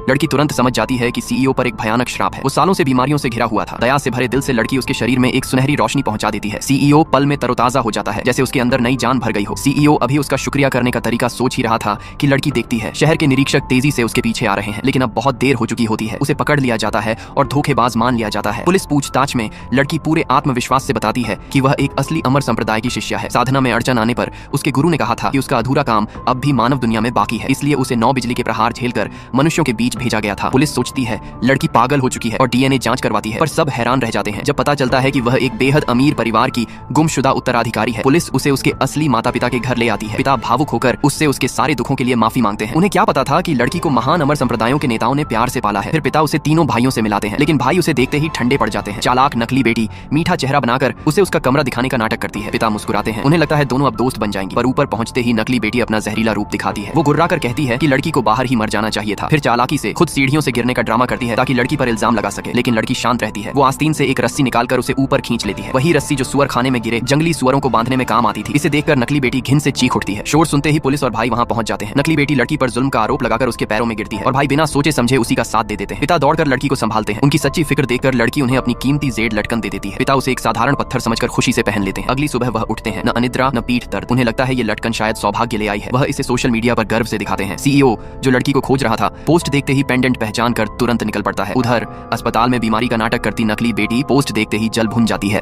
लड़की तुरंत समझ जाती है कि सीईओ पर एक भयानक श्राप है। वो सालों से बीमारियों से घिरा हुआ था। दया से भरे दिल से लड़की उसके शरीर में एक सुनहरी रोशनी पहुंचा देती है। सीईओ पल में तरोताजा हो जाता है, जैसे उसके अंदर नई जान भर गई हो। सीईओ अभी उसका शुक्रिया करने का तरीका सोच ही रहा था कि लड़की देखती है। शहर के निरीक्षक तेजी से उसके पीछे आ रहे हैं, लेकिन अब बहुत देर हो चुकी होती है। उसे पकड़ लिया जाता है और धोखेबाज मान लिया जाता है। पुलिस पूछताछ में लड़की पूरे आत्मविश्वास से बताती है कि वह एक असली अमर संप्रदाय की शिष्या है। साधना में अड़चन आने पर उसके गुरु ने कहा था कि उसका अधूरा काम अब भी मानव दुनिया में बाकी है, इसलिए उसे 9 बिजली के प्रहार झेलकर मनुष्यों के बीच भेजा गया था। पुलिस सोचती है लड़की पागल हो चुकी है और डीएनए जांच करवाती है, पर सब हैरान रह जाते हैं जब पता चलता है कि वह एक बेहद अमीर परिवार की गुमशुदा उत्तराधिकारी है। पुलिस उसे उसके असली माता पिता के घर ले आती है। पिता भावुक होकर उससे उसके सारे दुखों के लिए माफी मांगते हैं। उन्हें क्या पता था कि लड़की को महान अमर संप्रदायों के नेताओं ने प्यार से पाला है। फिर पिता उसे तीनों भाइयों से मिलाते हैं, लेकिन भाई उसे देखते ही ठंडे पड़ जाते हैं। चालाक नकली बेटी मीठा चेहरा बनाकर उसे उसका कमरा दिखाने का नाटक करती है। पिता मुस्कुराते हैं, उन्हें लगता है दोनों अब दोस्त बन जाएंगी, पर ऊपर पहुंचते ही नकली बेटी अपना जहरीला रूप दिखाती है। वो गुर्रा कर कहती है कि लड़की को बाहर ही मर जाना चाहिए था। फिर चालाकी से खुद सीढ़ियों से गिरने का ड्रामा करती है ताकि लड़की पर इल्जाम लगा सके, लेकिन लड़की शांत रहती है। वो आस्तीन से एक रस्सी निकालकर उसे ऊपर खींच लेती है, वही रस्सी जो सुअर खाने में गिरे जंगली सुअरों को बांधने में काम आती थी। इसे देखकर नकली बेटी घिन से चीख उठती है। शोर सुनते ही पुलिस और भाई वहां पहुंच जाते हैं। नकली बेटी लड़की पर जुल्म का आरोप लगाकर उसके पैरों में गिरती है और भाई बिना सोचे समझे उसी का साथ दे देते हैं। पिता दौड़कर लड़की को संभालते हैं। उनकी सच्ची फिक्र देखकर लड़की उन्हें अपनी कीमती जेड लटकन दे देती है। पिता उसे एक साधारण पत्थर समझकर खुशी से पहन लेते हैं। अगली सुबह वह उठते हैं, न अनिद्रा न पीठ दर्द। उन्हें लगता है ये लटकन शायद सौभाग्य ले आई है। वह इसे सोशल मीडिया पर गर्व से दिखाते हैं। सीईओ जो लड़की को खोज रहा था, पोस्ट देखते ही पेंडेंट पहचान कर तुरंत निकल पड़ता है। उधर अस्पताल में बीमारी का नाटक करती नकली बेटी पोस्ट देखते ही जल भुन जाती है।